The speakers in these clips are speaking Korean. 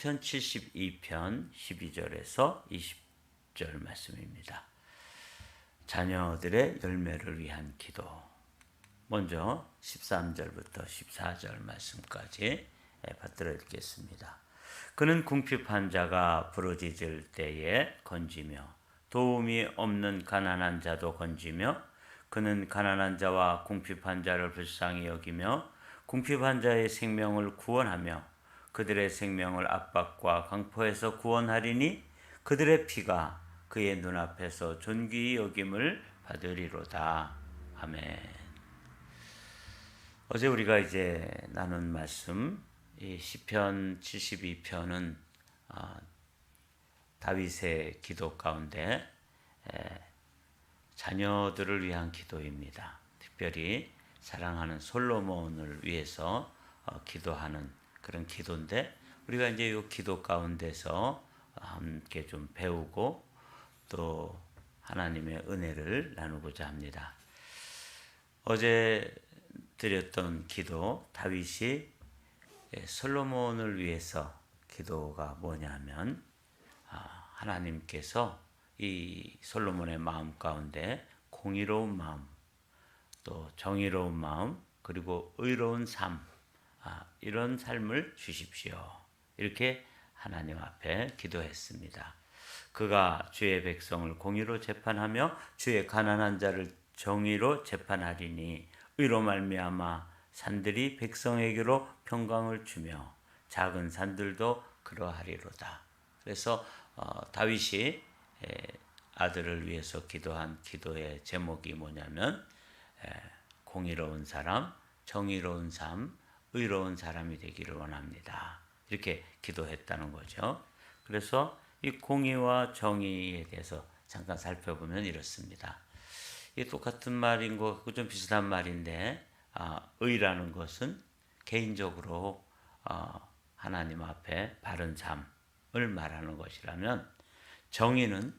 시편 72편 12절에서 20절 말씀입니다. 자녀들의 열매를 위한 기도. 먼저 13절부터 14절 말씀까지 받들어 읽겠습니다. 그는 궁핍한 자가 부르짖을 때에 건지며 도움이 없는 가난한 자도 건지며 그는 가난한 자와 궁핍한 자를 불쌍히 여기며 궁핍한 자의 생명을 구원하며 그들의 생명을 압박과 강포에서 구원하리니 그들의 피가 그의 눈앞에서 존귀히 여김을 받으리로다. 아멘. 어제 우리가 이제 나눈 말씀, 이 시편 72편은 다윗의 기도 가운데 자녀들을 위한 기도입니다. 특별히 사랑하는 솔로몬을 위해서 기도하는 그런 기도인데, 우리가 이제 이 기도 가운데서 함께 좀 배우고 또 하나님의 은혜를 나누고자 합니다. 어제 드렸던 기도, 다윗이 솔로몬을 위해서 기도가 뭐냐면, 하나님께서 이 솔로몬의 마음 가운데 공의로운 마음, 또 정의로운 마음, 그리고 의로운 삶, 이런 삶을 주십시오. 이렇게 하나님 앞에 기도했습니다. 그가 주의 백성을 공의로 재판하며 주의 가난한 자를 정의로 재판하리니 의로 말미암아 산들이 백성에게로 평강을 주며 작은 산들도 그러하리로다. 그래서 다윗이 아들을 위해서 기도한 기도의 제목이 뭐냐면 공의로운 사람, 정의로운 삶, 의로운 사람이 되기를 원합니다. 이렇게 기도했다는 거죠. 그래서 이 공의와 정의에 대해서 잠깐 살펴보면 이렇습니다. 이게 똑같은 말인 것 같고 좀 비슷한 말인데, 의라는 것은 개인적으로 하나님 앞에 바른 삶을 말하는 것이라면, 정의는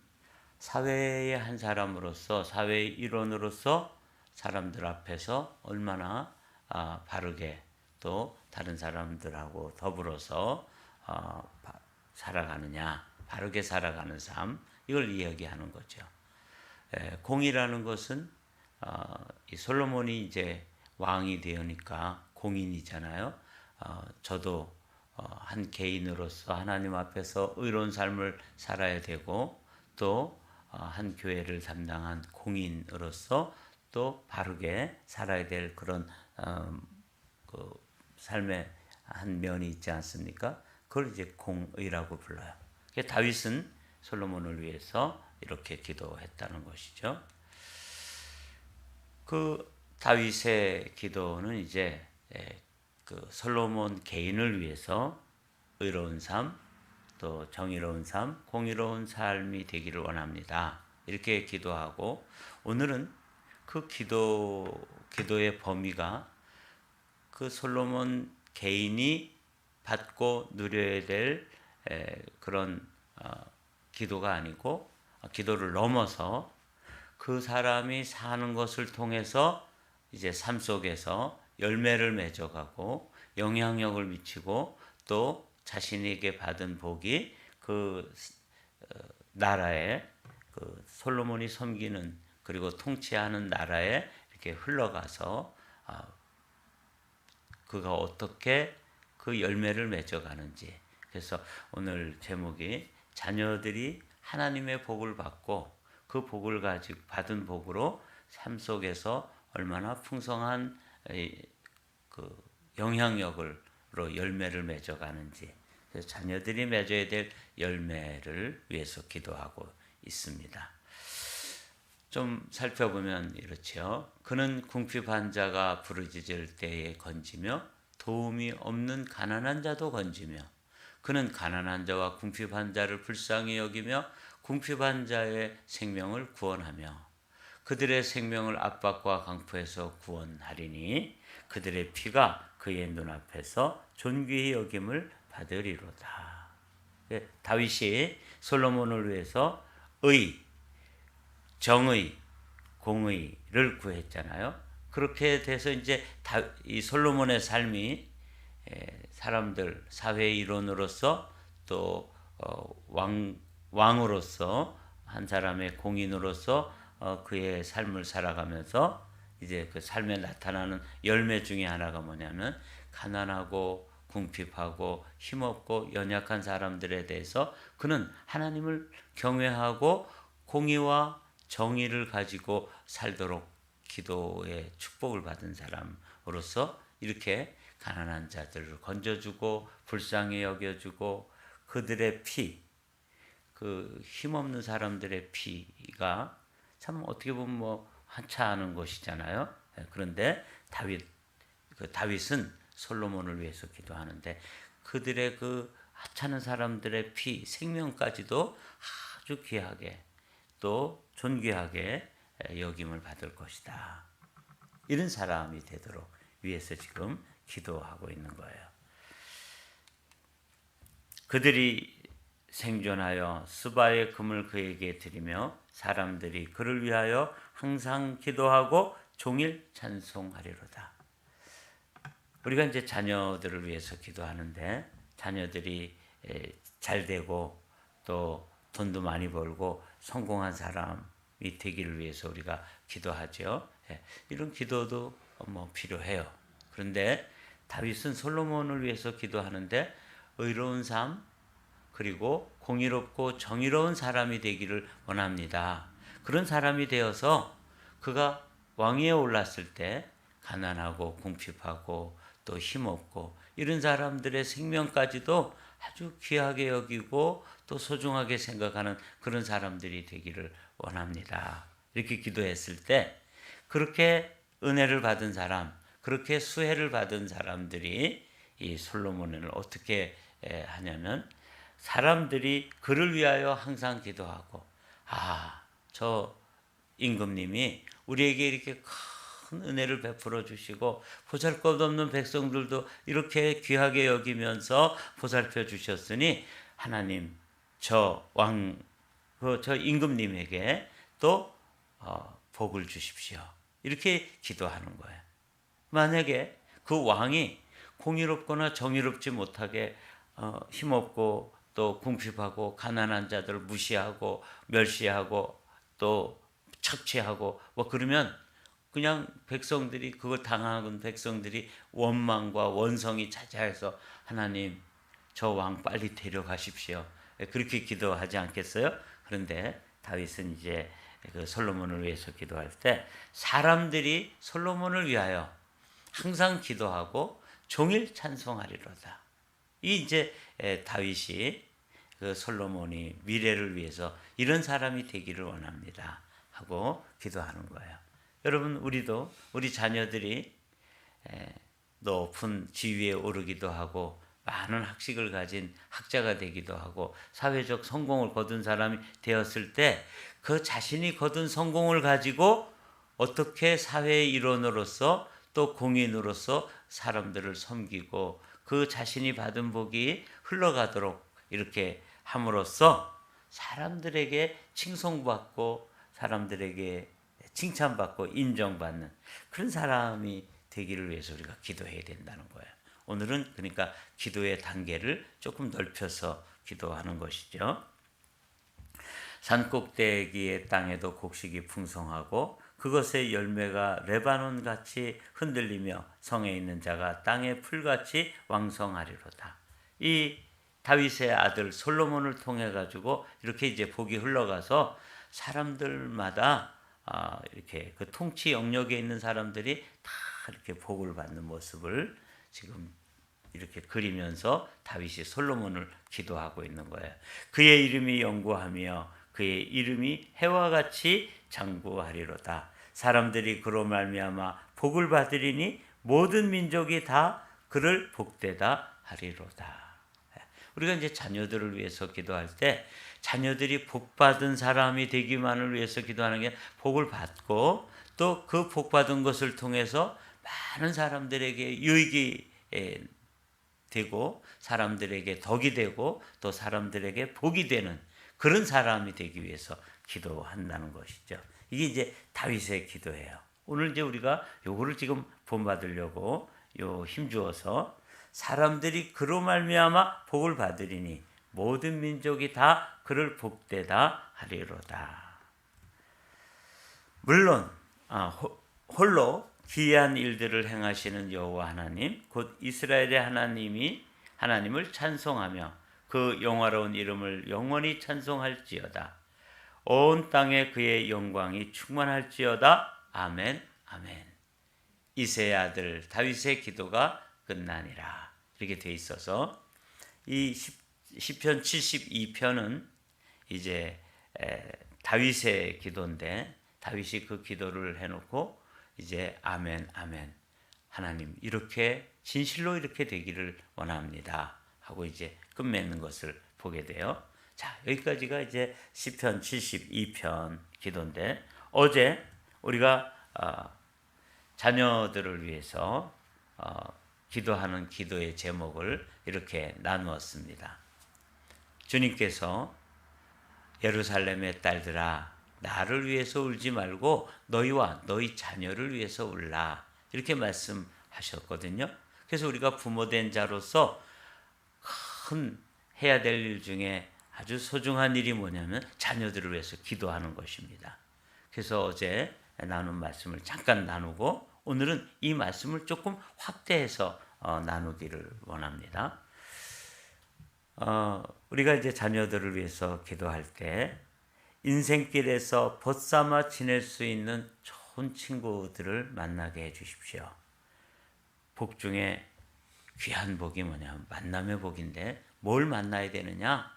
사회의 한 사람으로서, 사회의 일원으로서 사람들 앞에서 얼마나 바르게 또 다른 사람들하고 더불어서 살아가느냐, 바르게 살아가는 삶, 이걸 이야기하는 거죠. 공이라는 것은 이 솔로몬이 이제 왕이 되니까 공인이잖아요. 저도 한 개인으로서 하나님 앞에서 의로운 삶을 살아야 되고, 또 한 교회를 담당한 공인으로서 또 바르게 살아야 될 그런 그 삶의 한 면이 있지 않습니까? 그걸 이제 공의라고 불러요. 다윗은 솔로몬을 위해서 이렇게 기도했다는 것이죠. 그 다윗의 기도는 이제 그 솔로몬 개인을 위해서 의로운 삶, 또 정의로운 삶, 공의로운 삶이 되기를 원합니다. 이렇게 기도하고, 오늘은 그 기도의 범위가 그 솔로몬 개인이 받고 누려야 될 그런 기도가 아니고, 기도를 넘어서 그 사람이 사는 것을 통해서 이제 삶 속에서 열매를 맺어가고 영향력을 미치고, 또 자신에게 받은 복이 그 나라에, 그 솔로몬이 섬기는 그리고 통치하는 나라에 이렇게 흘러가서 그가 어떻게 그 열매를 맺어가는지. 그래서 오늘 제목이 자녀들이 하나님의 복을 받고 그 복을 가지고 받은 복으로 삶 속에서 얼마나 풍성한 그 영향력으로 열매를 맺어가는지, 그래서 자녀들이 맺어야 될 열매를 위해서 기도하고 있습니다. 좀 살펴보면 이렇죠. 그는 궁핍한 자가 부르짖을 때에 건지며 도움이 없는 가난한 자도 건지며 그는 가난한 자와 궁핍한 자를 불쌍히 여기며 궁핍한 자의 생명을 구원하며 그들의 생명을 압박과 강포에서 구원하리니 그들의 피가 그의 눈앞에서 존귀히 여김을 받으리로다. 다윗이 솔로몬을 위해서 의, 정의, 공의를 구했잖아요. 그렇게 돼서 이제 이 솔로몬의 삶이 사람들, 사회의 일원으로서 또 왕으로서 한 사람의 공인으로서 그의 삶을 살아가면서 이제 그 삶에 나타나는 열매 중에 하나가 뭐냐면 가난하고 궁핍하고 힘없고 연약한 사람들에 대해서 그는 하나님을 경외하고 공의와 정의를 가지고 살도록 기도의 축복을 받은 사람으로서 이렇게 가난한 자들을 건져주고 불쌍히 여겨주고 그들의 피, 그 힘없는 사람들의 피가 참 어떻게 보면 뭐 한차하는 것이잖아요. 그런데 다윗은 솔로몬을 위해서 기도하는데 그들의 그 하찮은 사람들의 피, 생명까지도 아주 귀하게 또 존귀하게 여김을 받을 것이다. 이런 사람이 되도록 위해서 지금 기도하고 있는 거예요. 그들이 생존하여 스바의 금을 그에게 드리며 사람들이 그를 위하여 항상 기도하고 종일 찬송하리로다. 우리가 이제 자녀들을 위해서 기도하는데 자녀들이 잘 되고 또 돈도 많이 벌고 성공한 사람이 되기를 위해서 우리가 기도하죠. 이런 기도도 뭐 필요해요. 그런데 다윗은 솔로몬을 위해서 기도하는데 의로운 삶 그리고 공의롭고 정의로운 사람이 되기를 원합니다. 그런 사람이 되어서 그가 왕위에 올랐을 때 가난하고 궁핍하고 또 힘없고 이런 사람들의 생명까지도 아주 귀하게 여기고 또 소중하게 생각하는 그런 사람들이 되기를 원합니다. 이렇게 기도했을 때 그렇게 은혜를 받은 사람, 그렇게 수혜를 받은 사람들이 이 솔로몬을 어떻게 하냐면 사람들이 그를 위하여 항상 기도하고 저 임금님이 우리에게 이렇게 큰 은혜를 베풀어 주시고 보잘것없는 백성들도 이렇게 귀하게 여기면서 보살펴 주셨으니 하나님 저 임금님에게 또 복을 주십시오. 이렇게 기도하는 거예요. 만약에 그 왕이 공의롭거나 정의롭지 못하게 힘없고 또 궁핍하고 가난한 자들을 무시하고 멸시하고 또 착취하고 뭐 그러면 그냥 백성들이 그걸 당하는 백성들이 원망과 원성이 자자해서 하나님 저 왕 빨리 데려가십시오. 그렇게 기도하지 않겠어요? 그런데 다윗은 이제 그 솔로몬을 위해서 기도할 때 사람들이 솔로몬을 위하여 항상 기도하고 종일 찬송하리로다. 이 이제 다윗이 그 솔로몬이 미래를 위해서 이런 사람이 되기를 원합니다 하고 기도하는 거예요. 여러분 우리도 우리 자녀들이 높은 지위에 오르기도 하고 많은 학식을 가진 학자가 되기도 하고 사회적 성공을 거둔 사람이 되었을 때 그 자신이 거둔 성공을 가지고 어떻게 사회의 일원으로서 또 공인으로서 사람들을 섬기고 그 자신이 받은 복이 흘러가도록 이렇게 함으로써 사람들에게 칭송받고 사람들에게 칭찬받고 인정받는 그런 사람이 되기를 위해서 우리가 기도해야 된다는 거예요. 오늘은 그러니까 기도의 단계를 조금 넓혀서 기도하는 것이죠. 산꼭대기의 땅에도 곡식이 풍성하고 그것의 열매가 레바논 같이 흔들리며 성에 있는 자가 땅의 풀같이 왕성하리로다. 이 다윗의 아들 솔로몬을 통해 가지고 이렇게 이제 복이 흘러가서 사람들마다 이렇게 그 통치 영역에 있는 사람들이 다 이렇게 복을 받는 모습을 지금 이렇게 그리면서 다윗이 솔로몬을 기도하고 있는 거예요. 그의 이름이 영구하며 그의 이름이 해와 같이 장구하리로다. 사람들이 그로 말미암아 복을 받으리니 모든 민족이 다 그를 복되다 하리로다. 우리가 이제 자녀들을 위해서 기도할 때 자녀들이 복받은 사람이 되기만을 위해서 기도하는 게 복을 받고 또 그 복받은 것을 통해서 많은 사람들에게 유익이 되고 사람들에게 덕이 되고 또 사람들에게 복이 되는 그런 사람이 되기 위해서 기도한다는 것이죠. 이게 이제 다윗의 기도예요. 오늘 이제 우리가 요거를 지금 본받으려고 힘주어서 사람들이 그로 말미암아 복을 받으리니 모든 민족이 다 그를 복되다 하리로다. 물론 홀로 기이한 일들을 행하시는 여호와 하나님 곧 이스라엘의 하나님을 찬송하며 그 영화로운 이름을 영원히 찬송할지어다. 온 땅에 그의 영광이 충만할지어다. 아멘 아멘. 이새의 아들 다윗의 기도가 끝나니라. 이렇게 돼 있어서 이 시편 72편은 이제 다윗의 기도인데 다윗이 그 기도를 해놓고 이제 아멘 아멘 하나님 이렇게 진실로 이렇게 되기를 원합니다 하고 이제 끝맺는 것을 보게 돼요. 자, 여기까지가 이제 시편 72편 기도인데 어제 우리가 자녀들을 위해서 기도하는 기도의 제목을 이렇게 나누었습니다. 주님께서 예루살렘의 딸들아 나를 위해서 울지 말고 너희와 너희 자녀를 위해서 울라 이렇게 말씀하셨거든요. 그래서 우리가 부모된 자로서 큰 해야 될 일 중에 아주 소중한 일이 뭐냐면 자녀들을 위해서 기도하는 것입니다. 그래서 어제 나눈 말씀을 잠깐 나누고 오늘은 이 말씀을 조금 확대해서 나누기를 원합니다. 우리가 이제 자녀들을 위해서 기도할 때 인생길에서 벗삼아 지낼 수 있는 좋은 친구들을 만나게 해 주십시오. 복 중에 귀한 복이 뭐냐면 만남의 복인데 뭘 만나야 되느냐?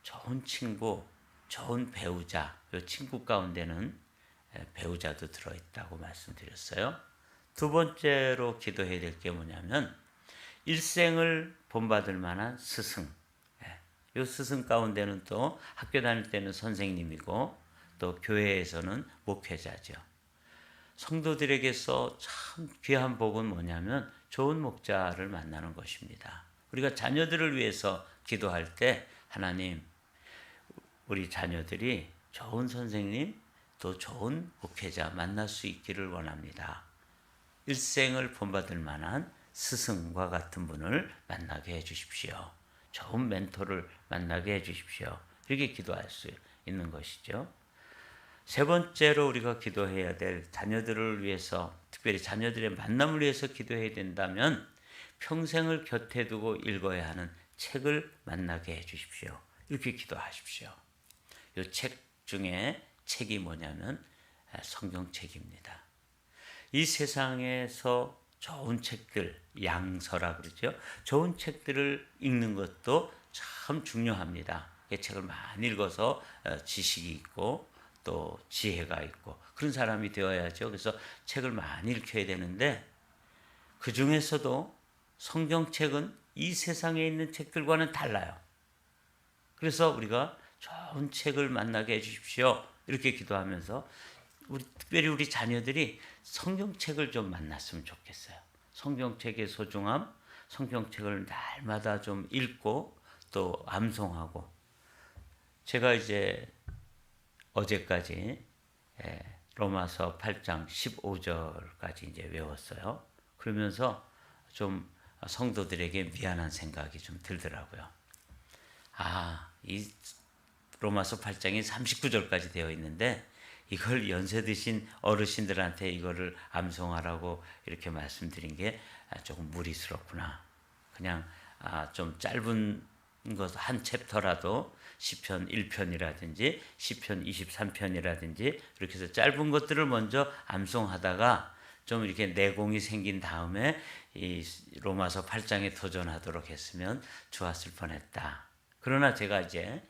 좋은 친구, 좋은 배우자. 이 친구 가운데는 배우자도 들어있다고 말씀드렸어요. 두 번째로 기도해야 될 게 뭐냐면 일생을 본받을 만한 스승. 이 스승 가운데는 또 학교 다닐 때는 선생님이고 또 교회에서는 목회자죠. 성도들에게서 참 귀한 복은 뭐냐면 좋은 목자를 만나는 것입니다. 우리가 자녀들을 위해서 기도할 때 하나님 우리 자녀들이 좋은 선생님 또 좋은 목회자 만날 수 있기를 원합니다. 일생을 본받을 만한 스승과 같은 분을 만나게 해 주십시오. 좋은 멘토를 만나게 해 주십시오. 이렇게 기도할 수 있는 것이죠. 세 번째로 우리가 기도해야 될 자녀들을 위해서 특별히 자녀들의 만남을 위해서 기도해야 된다면 평생을 곁에 두고 읽어야 하는 책을 만나게 해 주십시오. 이렇게 기도하십시오. 이 책 중에 책이 뭐냐면 성경책입니다. 이 세상에서 좋은 책들, 양서라 그러죠. 좋은 책들을 읽는 것도 참 중요합니다. 이 책을 많이 읽어서 지식이 있고 또 지혜가 있고 그런 사람이 되어야죠. 그래서 책을 많이 읽혀야 되는데 그 중에서도 성경책은 이 세상에 있는 책들과는 달라요. 그래서 우리가 좋은 책을 만나게 해주십시오. 이렇게 기도하면서 특별히 우리 자녀들이 성경책을 좀 만났으면 좋겠어요. 성경책의 소중함, 성경책을 날마다 좀 읽고 또 암송하고 제가 이제 어제까지 로마서 8장 15절까지 이제 외웠어요. 그러면서 좀 성도들에게 미안한 생각이 좀 들더라고요. 이 로마서 8장이 39절까지 되어 있는데 이걸 연세 드신 어르신들한테 이거를 암송하라고 이렇게 말씀드린 게 조금 무리스럽구나. 그냥 좀 짧은 것 한 챕터라도 시편 1편이라든지 시편 23편이라든지 이렇게 해서 짧은 것들을 먼저 암송하다가 좀 이렇게 내공이 생긴 다음에 이 로마서 8장에 도전하도록 했으면 좋았을 뻔했다. 그러나 제가 이제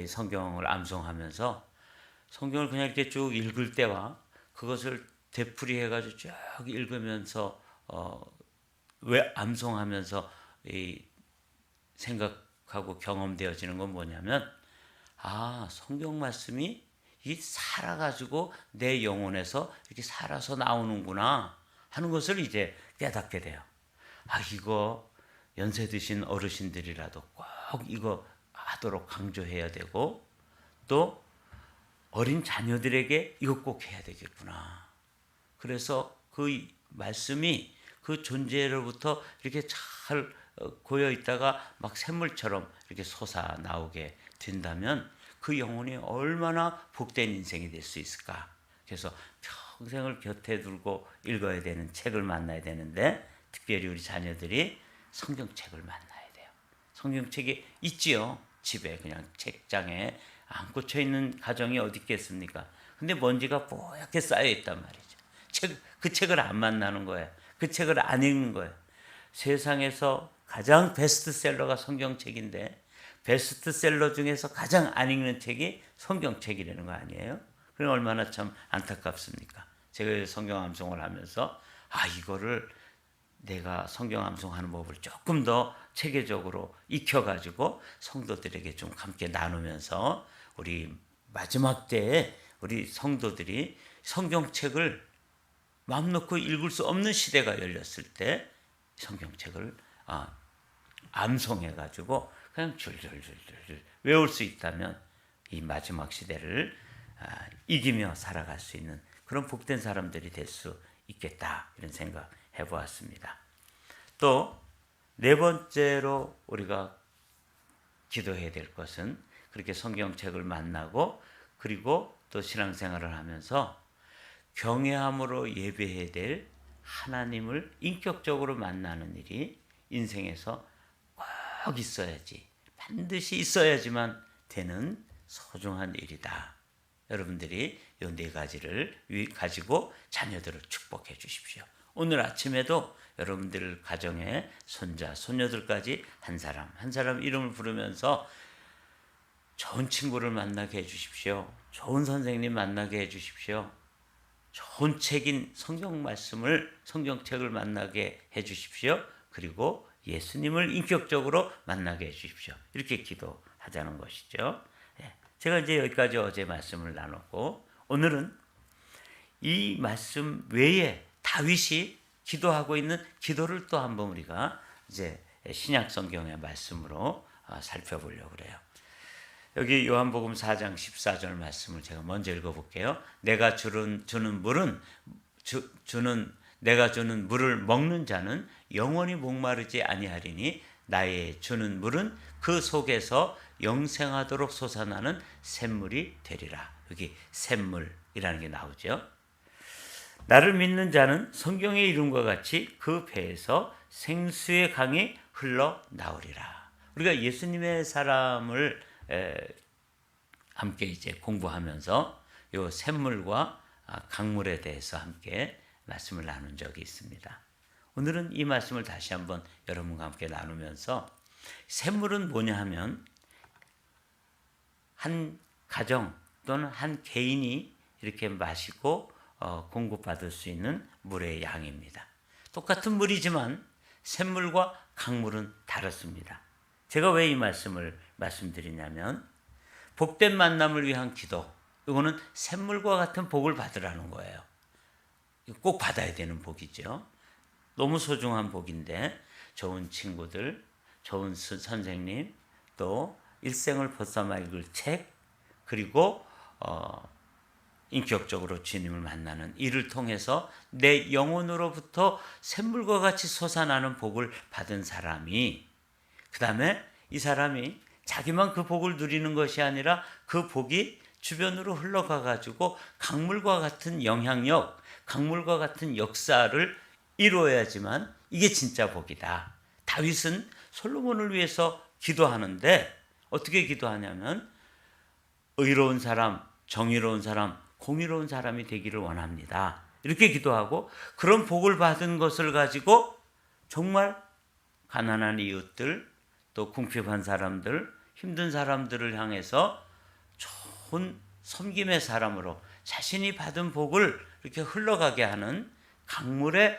성경을 암송하면서 성경을 그냥 이렇게 쭉 읽을 때와 그것을 되풀이해가지고 쭉 읽으면서 왜 암송하면서 생각하고 경험되어지는 건 뭐냐면 성경 말씀이 이 살아가지고 내 영혼에서 이렇게 살아서 나오는구나 하는 것을 이제 깨닫게 돼요. 이거 연세 드신 어르신들이라도 꼭 이거 하도록 강조해야 되고 또 어린 자녀들에게 이거 꼭 해야 되겠구나. 그래서 그 말씀이 그 존재로부터 이렇게 잘 고여 있다가 막 샘물처럼 이렇게 솟아 나오게 된다면 그 영혼이 얼마나 복된 인생이 될 수 있을까. 그래서 평생을 곁에 두고 읽어야 되는 책을 만나야 되는데, 특별히 우리 자녀들이 성경책을 만나야 돼요. 성경책이 있지요. 집에 그냥 책장에 안 꽂혀 있는 가정이 어디 있겠습니까? 근데 먼지가 뽀얗게 쌓여 있단 말이죠. 그 책을 안 만나는 거예요. 그 책을 안 읽는 거예요. 세상에서 가장 베스트셀러가 성경책인데, 베스트셀러 중에서 가장 안 읽는 책이 성경책이라는 거 아니에요? 그럼 얼마나 참 안타깝습니까? 제가 성경 암송을 하면서 이거를 내가 성경 암송하는 법을 조금 더 체계적으로 익혀가지고 성도들에게 좀 함께 나누면서 우리 마지막 때에 우리 성도들이 성경책을 마음 놓고 읽을 수 없는 시대가 열렸을 때 성경책을 암송해가지고 그냥 줄줄줄줄 외울 수 있다면 이 마지막 시대를 이기며 살아갈 수 있는 그런 복된 사람들이 될 수 있겠다, 이런 생각 해보았습니다. 또 네 번째로 우리가 기도해야 될 것은, 그렇게 성경책을 만나고 그리고 또 신앙생활을 하면서 경외함으로 예배해야 될 하나님을 인격적으로 만나는 일이 인생에서 꼭 있어야지, 반드시 있어야지만 되는 소중한 일이다. 여러분들이 이 네 가지를 가지고 자녀들을 축복해 주십시오. 오늘 아침에도 여러분들 가정에 손자, 손녀들까지 한 사람 한 사람 이름을 부르면서 좋은 친구를 만나게 해 주십시오. 좋은 선생님 만나게 해 주십시오. 좋은 책인 성경 말씀을, 성경책을 만나게 해 주십시오. 그리고 예수님을 인격적으로 만나게 해 주십시오. 이렇게 기도하자는 것이죠. 제가 이제 여기까지 어제 말씀을 나눴고, 오늘은 이 말씀 외에 다윗이 기도하고 있는 기도를 또 한번 우리가 이제 신약 성경의 말씀으로 살펴보려고 그래요. 여기 요한복음 4장 14절 말씀을 제가 먼저 읽어볼게요. 내가 주는 물을 먹는 자는 영원히 목마르지 아니하리니 나의 주는 물은 그 속에서 영생하도록 솟아나는 샘물이 되리라. 여기 샘물이라는 게 나오죠. 나를 믿는 자는 성경의 이름과 같이 그 배에서 생수의 강이 흘러나오리라. 우리가 예수님의 사람을 함께 이제 공부하면서 요 샘물과 강물에 대해서 함께 말씀을 나눈 적이 있습니다. 오늘은 이 말씀을 다시 한번 여러분과 함께 나누면서, 샘물은 뭐냐 하면 한 가정 또는 한 개인이 이렇게 마시고 공급받을 수 있는 물의 양입니다. 똑같은 물이지만 샘물과 강물은 다릅니다. 제가 왜 이 말씀을 말씀드리냐면, 복된 만남을 위한 기도, 이거는 샘물과 같은 복을 받으라는 거예요. 꼭 받아야 되는 복이죠. 너무 소중한 복인데, 좋은 친구들, 좋은 선생님, 또 일생을 벗삼아 읽을 책, 그리고 인격적으로 주님을 만나는 이를 통해서 내 영혼으로부터 샘물과 같이 솟아나는 복을 받은 사람이, 그 다음에 이 사람이 자기만 그 복을 누리는 것이 아니라 그 복이 주변으로 흘러가 가지고 강물과 같은 영향력, 강물과 같은 역사를 이루어야지만 이게 진짜 복이다. 다윗은 솔로몬을 위해서 기도하는데 어떻게 기도하냐면, 의로운 사람, 정의로운 사람, 공의로운 사람이 되기를 원합니다. 이렇게 기도하고, 그런 복을 받은 것을 가지고 정말 가난한 이웃들, 또 궁핍한 사람들, 힘든 사람들을 향해서 좋은 섬김의 사람으로 자신이 받은 복을 이렇게 흘러가게 하는 강물의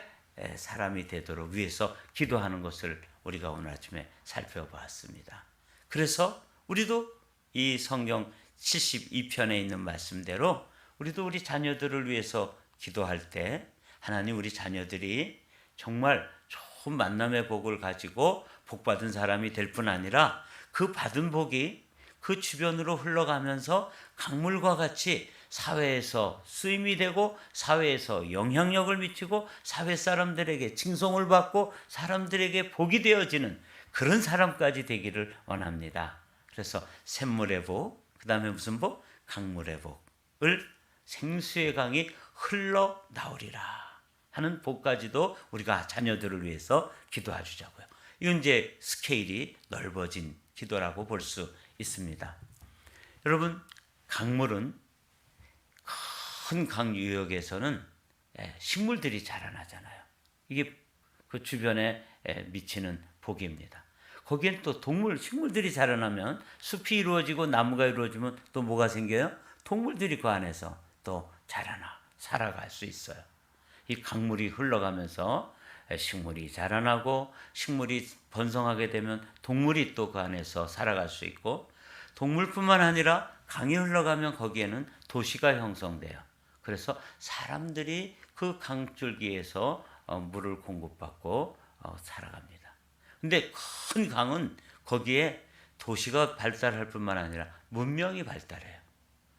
사람이 되도록 위해서 기도하는 것을 우리가 오늘 아침에 살펴보았습니다. 그래서 우리도 이 성경 72편에 있는 말씀대로 우리도 우리 자녀들을 위해서 기도할 때, 하나님 우리 자녀들이 정말 좋은 만남의 복을 가지고 복받은 사람이 될 뿐 아니라 그 받은 복이 그 주변으로 흘러가면서 강물과 같이 사회에서 쓰임이 되고 사회에서 영향력을 미치고 사회 사람들에게 칭송을 받고 사람들에게 복이 되어지는 그런 사람까지 되기를 원합니다. 그래서 샘물의 복, 그 다음에 무슨 복? 강물의 복을 생수의 강이 흘러나오리라 하는 복까지도 우리가 자녀들을 위해서 기도하자고요. 이건 이제 스케일이 넓어진 기도라고 볼 수 있습니다. 여러분, 강물은 큰 강 유역에서는 식물들이 자라나잖아요. 이게 그 주변에 미치는 복입니다. 거기엔 또 식물들이 자라나면 숲이 이루어지고 나무가 이루어지면 또 뭐가 생겨요? 동물들이 그 안에서 또 살아갈 수 있어요. 이 강물이 흘러가면서 식물이 자라나고 식물이 번성하게 되면 동물이 또 그 안에서 살아갈 수 있고 동물뿐만 아니라 강이 흘러가면 거기에는 도시가 형성돼요. 그래서 사람들이 그 강줄기에서 물을 공급받고 살아갑니다. 근데 큰 강은 거기에 도시가 발달할 뿐만 아니라 문명이 발달해요.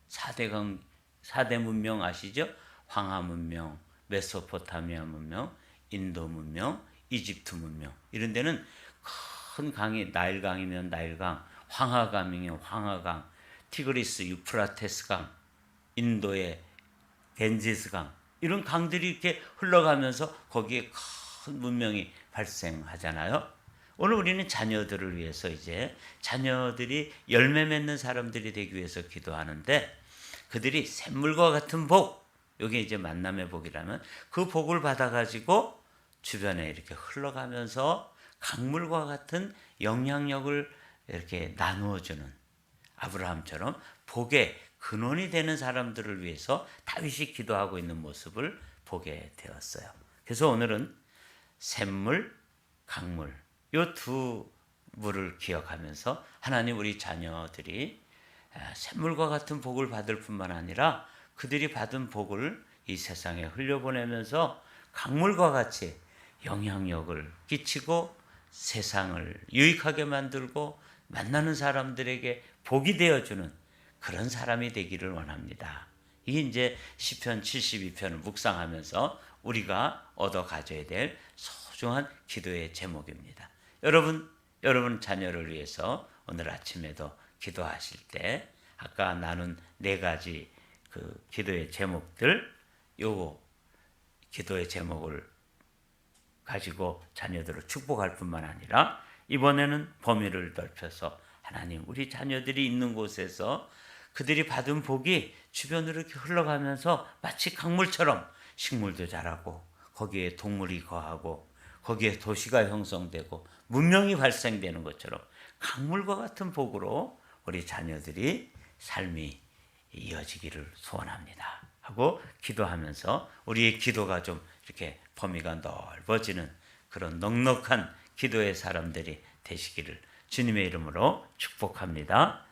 4대 문명 아시죠? 황하 문명, 메소포타미아 문명, 인도 문명, 이집트 문명. 이런 데는 큰 강이 나일강이면 나일강, 황하강이면 황하강, 티그리스, 유프라테스강, 인도의 겐지스강 이런 강들이 이렇게 흘러가면서 거기에 큰 문명이 발생하잖아요. 오늘 우리는 자녀들을 위해서 이제 자녀들이 열매 맺는 사람들이 되기 위해서 기도하는데 그들이 샘물과 같은 복, 여기 이제 만남의 복이라면 그 복을 받아가지고 주변에 이렇게 흘러가면서 강물과 같은 영향력을 이렇게 나누어주는 아브라함처럼 복의 근원이 되는 사람들을 위해서 다윗이 기도하고 있는 모습을 보게 되었어요. 그래서 오늘은 샘물, 강물 이 두 물을 기억하면서 하나님 우리 자녀들이 샘물과 같은 복을 받을 뿐만 아니라 그들이 받은 복을 이 세상에 흘려보내면서 강물과 같이 영향력을 끼치고 세상을 유익하게 만들고 만나는 사람들에게 복이 되어주는 그런 사람이 되기를 원합니다. 이게 이제 시편 72편을 묵상하면서 우리가 얻어 가져야 될 소중한 기도의 제목입니다. 여러분 자녀를 위해서 오늘 아침에도 기도하실 때 아까 나눈 4가지 그 기도의 제목들, 요 기도의 제목을 가지고 자녀들을 축복할 뿐만 아니라 이번에는 범위를 넓혀서 하나님 우리 자녀들이 있는 곳에서 그들이 받은 복이 주변으로 이렇게 흘러가면서 마치 강물처럼 식물도 자라고 거기에 동물이 거하고 거기에 도시가 형성되고 문명이 발생되는 것처럼 강물과 같은 복으로 우리 자녀들이 삶이 이어지기를 소원합니다 하고 기도하면서 우리의 기도가 좀 이렇게 범위가 넓어지는 그런 넉넉한 기도의 사람들이 되시기를 주님의 이름으로 축복합니다.